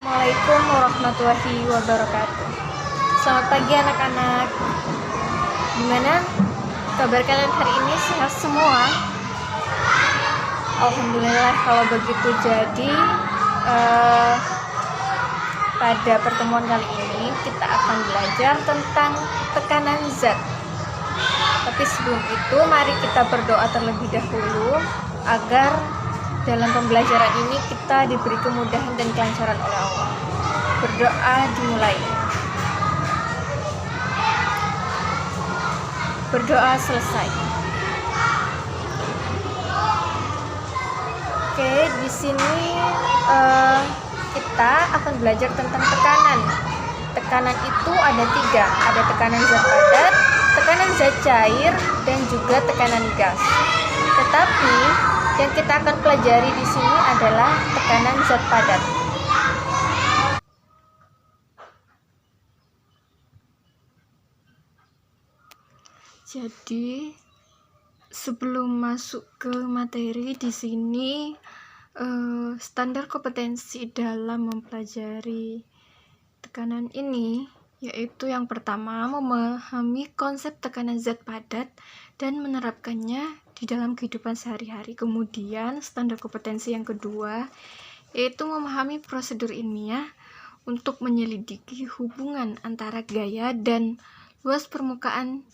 Assalamualaikum warahmatullahi wabarakatuh. Selamat pagi anak-anak. Gimana kabar kalian hari ini? Sehat semua? Alhamdulillah kalau begitu. Jadi pada pertemuan kali ini kita akan belajar tentang tekanan zat. Tapi sebelum itu mari kita berdoa terlebih dahulu agar dalam pembelajaran ini kita diberi kemudahan dan kelancaran oleh Allah. Berdoa dimulai. Berdoa selesai. Oke, di sini kita akan belajar tentang tekanan. Tekanan itu ada 3, ada tekanan zat padat, tekanan zat cair, dan juga tekanan gas. Tetapi yang kita akan pelajari di sini adalah tekanan zat padat. Jadi sebelum masuk ke materi di sini, standar kompetensi dalam mempelajari tekanan ini yaitu yang pertama memahami konsep tekanan zat padat dan menerapkannya di dalam kehidupan sehari-hari. Kemudian standar kompetensi yang kedua yaitu memahami prosedur ilmiah untuk menyelidiki hubungan antara gaya dan luas permukaan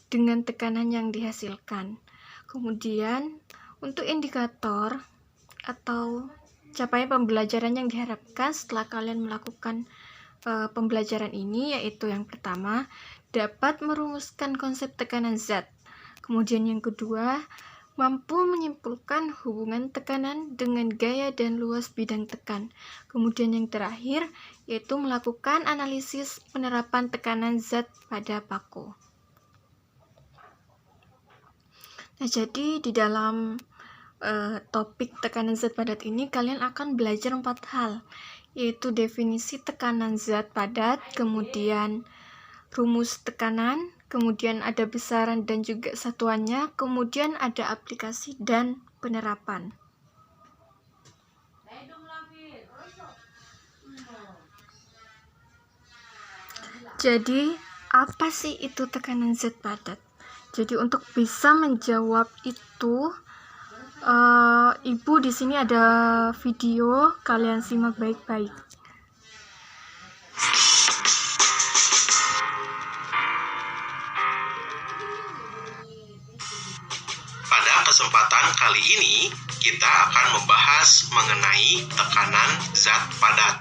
dengan tekanan yang dihasilkan. Kemudian untuk indikator atau capaian pembelajaran yang diharapkan setelah kalian melakukan pembelajaran ini yaitu yang pertama dapat merumuskan konsep tekanan zat. Kemudian yang kedua, mampu menyimpulkan hubungan tekanan dengan gaya dan luas bidang tekan. Kemudian yang terakhir, yaitu melakukan analisis penerapan tekanan zat pada paku. Nah, jadi di dalam topik tekanan zat padat ini, kalian akan belajar 4 hal, yaitu definisi tekanan zat padat, kemudian rumus tekanan, kemudian ada besaran dan juga satuannya, kemudian ada aplikasi dan penerapan. Jadi, apa sih itu tekanan zat padat? Jadi untuk bisa menjawab itu, Ibu di sini ada video, kalian simak baik-baik. Kesempatan kali ini kita akan membahas mengenai tekanan zat padat.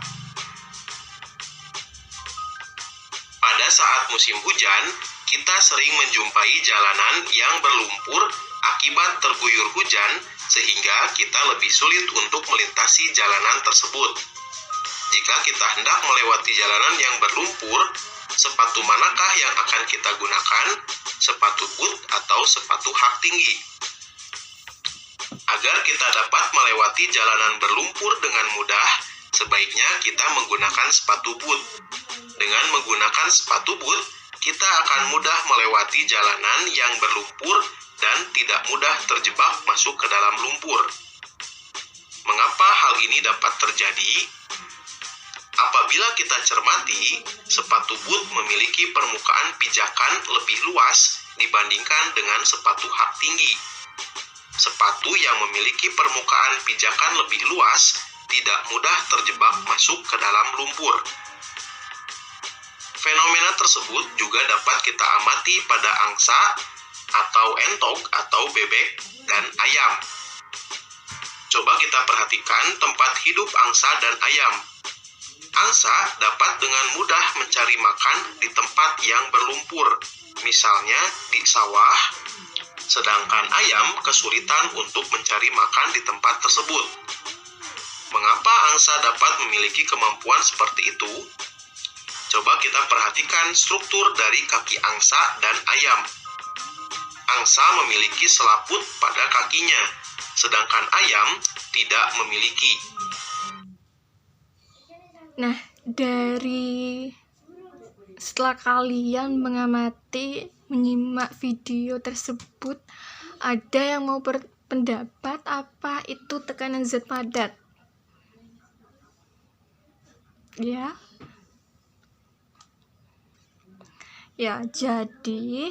Pada saat musim hujan, kita sering menjumpai jalanan yang berlumpur akibat terguyur hujan sehingga kita lebih sulit untuk melintasi jalanan tersebut. Jika kita hendak melewati jalanan yang berlumpur, sepatu manakah yang akan kita gunakan? Sepatu boot atau sepatu hak tinggi? Agar kita dapat melewati jalanan berlumpur dengan mudah, sebaiknya kita menggunakan sepatu boot. Dengan menggunakan sepatu boot, kita akan mudah melewati jalanan yang berlumpur dan tidak mudah terjebak masuk ke dalam lumpur. Mengapa hal ini dapat terjadi? Apabila kita cermati, sepatu boot memiliki permukaan pijakan lebih luas dibandingkan dengan sepatu hak tinggi. Sepatu yang memiliki permukaan pijakan lebih luas tidak mudah terjebak masuk ke dalam lumpur. Fenomena tersebut juga dapat kita amati pada angsa atau entok atau bebek dan ayam. Coba kita perhatikan tempat hidup angsa dan ayam. Angsa dapat dengan mudah mencari makan di tempat yang berlumpur, misalnya di sawah, sedangkan ayam kesulitan untuk mencari makan di tempat tersebut. Mengapa angsa dapat memiliki kemampuan seperti itu? Coba kita perhatikan struktur dari kaki angsa dan ayam. Angsa memiliki selaput pada kakinya, sedangkan ayam tidak memiliki. Nah, setelah kalian menyimak video tersebut, ada yang mau berpendapat apa itu tekanan zat padat? Ya. Ya, jadi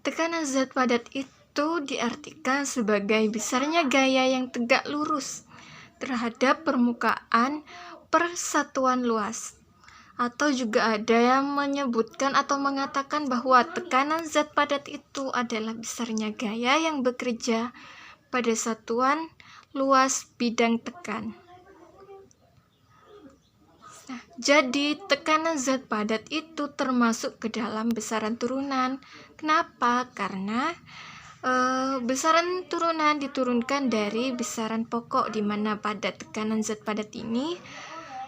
tekanan zat padat itu diartikan sebagai besarnya gaya yang tegak lurus terhadap permukaan persatuan luas. Atau juga ada yang menyebutkan atau mengatakan bahwa tekanan zat padat itu adalah besarnya gaya yang bekerja pada satuan luas bidang tekan. Nah, jadi tekanan zat padat itu termasuk ke dalam besaran turunan. Kenapa? Karena besaran turunan diturunkan dari besaran pokok, di mana pada tekanan zat padat ini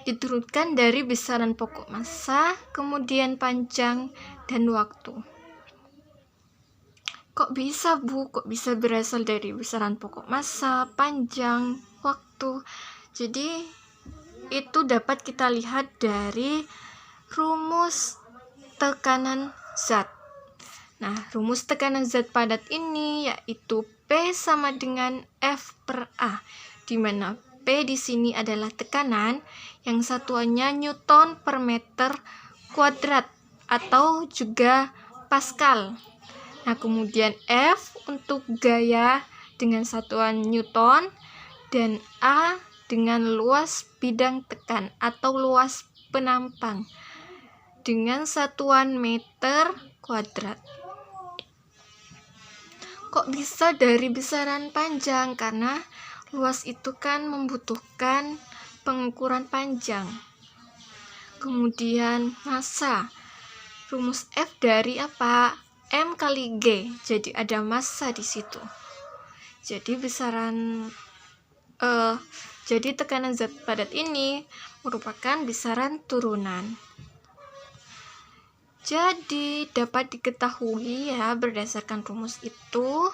diturunkan dari besaran pokok massa, kemudian panjang, dan waktu. Kok bisa, Bu? Kok bisa berasal dari besaran pokok massa, panjang, waktu? Jadi itu dapat kita lihat dari rumus tekanan zat. Nah, rumus tekanan zat padat ini yaitu P sama dengan F per A, di mana P di sini adalah tekanan yang satuannya Newton per meter kuadrat atau juga Pascal. Nah, kemudian F untuk gaya dengan satuan Newton dan A dengan luas bidang tekan atau luas penampang dengan satuan meter kuadrat. Kok bisa dari besaran panjang? Karena luas itu kan membutuhkan pengukuran panjang. Kemudian massa. Rumus F dari apa? M kali G. Jadi ada massa di situ. Jadi jadi tekanan zat padat ini merupakan besaran turunan. Jadi dapat diketahui ya, berdasarkan rumus itu,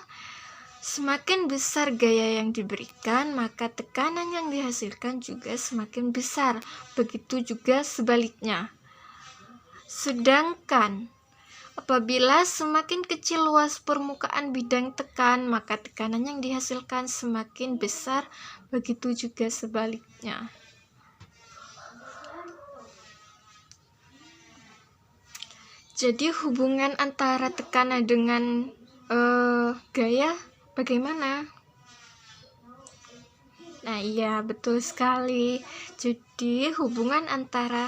semakin besar gaya yang diberikan, maka tekanan yang dihasilkan juga semakin besar. Begitu juga sebaliknya. Sedangkan apabila semakin kecil luas permukaan bidang tekan, maka tekanan yang dihasilkan semakin besar, begitu juga sebaliknya. Jadi hubungan antara tekanan dengan gaya bagaimana? Nah, iya, betul sekali. Jadi hubungan antara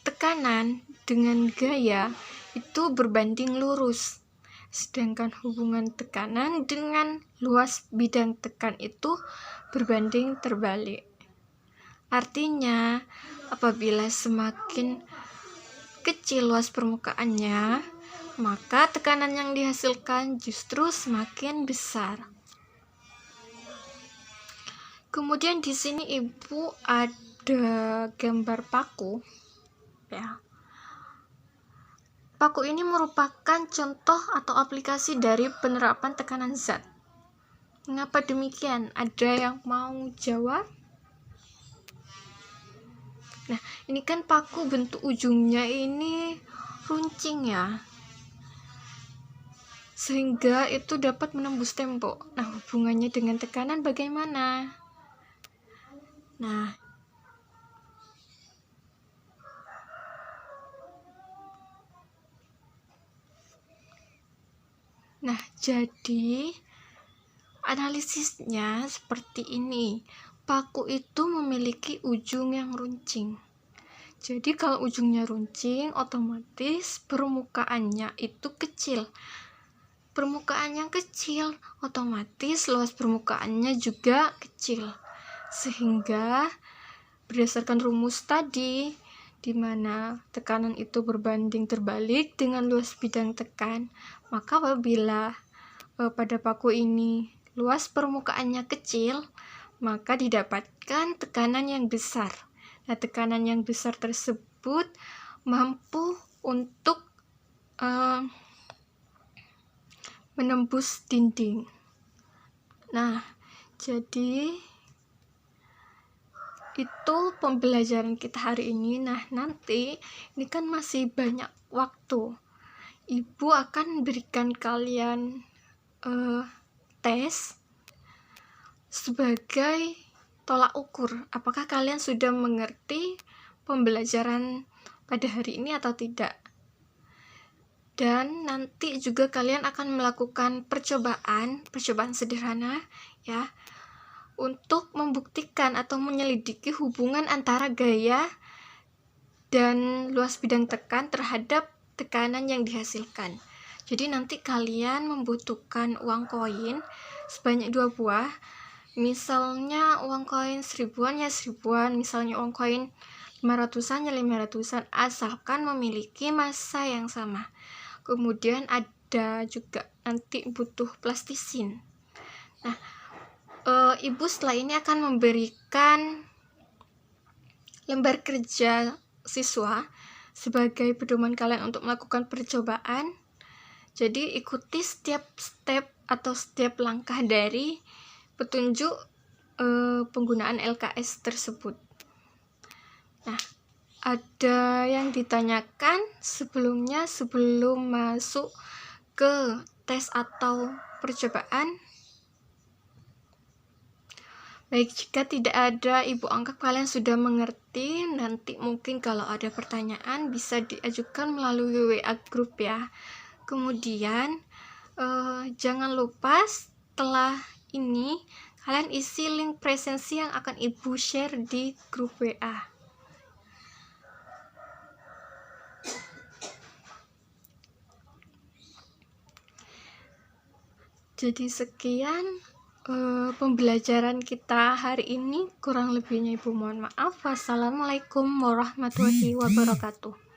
tekanan dengan gaya itu berbanding lurus. Sedangkan hubungan tekanan dengan luas bidang tekan itu berbanding terbalik. Artinya, apabila semakin kecil luas permukaannya, maka tekanan yang dihasilkan justru semakin besar. Kemudian di sini Ibu ada gambar paku. Ya. Paku ini merupakan contoh atau aplikasi dari penerapan tekanan zat. Mengapa demikian? Ada yang mau jawab? Nah, ini kan paku bentuk ujungnya ini runcing ya. Sehingga itu dapat menembus tembok. Nah, hubungannya dengan tekanan bagaimana? Nah, jadi analisisnya seperti ini. Paku itu memiliki ujung yang runcing. Jadi kalau ujungnya runcing, otomatis permukaannya itu kecil. Permukaan yang kecil, otomatis luas permukaannya juga kecil. Sehingga berdasarkan rumus tadi, di mana tekanan itu berbanding terbalik dengan luas bidang tekan, maka apabila pada paku ini luas permukaannya kecil, maka didapatkan tekanan yang besar. Nah, tekanan yang besar tersebut mampu untuk menembus dinding. Nah, jadi itu pembelajaran kita hari ini. Nah, nanti ini kan masih banyak waktu. Ibu akan berikan kalian tes sebagai tolak ukur. Apakah kalian sudah mengerti pembelajaran pada hari ini atau tidak. Dan nanti juga kalian akan melakukan percobaan sederhana ya, untuk membuktikan atau menyelidiki hubungan antara gaya dan luas bidang tekan terhadap tekanan yang dihasilkan. Jadi nanti kalian membutuhkan uang koin sebanyak 2 buah. Misalnya uang koin 1000-an ya 1000-an, misalnya uang koin 500-an ya 500-an, asalkan memiliki massa yang sama. Kemudian ada juga nanti butuh plastisin. Nah, ibu setelah ini akan memberikan lembar kerja siswa sebagai pedoman kalian untuk melakukan percobaan. Jadi ikuti setiap step atau setiap langkah dari petunjuk penggunaan LKS tersebut. Nah, ada yang ditanyakan sebelumnya sebelum masuk ke tes atau percobaan? Baik, jika tidak ada, Ibu anggap kalian sudah mengerti. Nanti mungkin kalau ada pertanyaan bisa diajukan melalui WA grup ya. Kemudian jangan lupa setelah ini kalian isi link presensi yang akan Ibu share di grup WA. Jadi sekian pembelajaran kita hari ini, kurang lebihnya Ibu mohon maaf. Wassalamualaikum warahmatullahi wabarakatuh.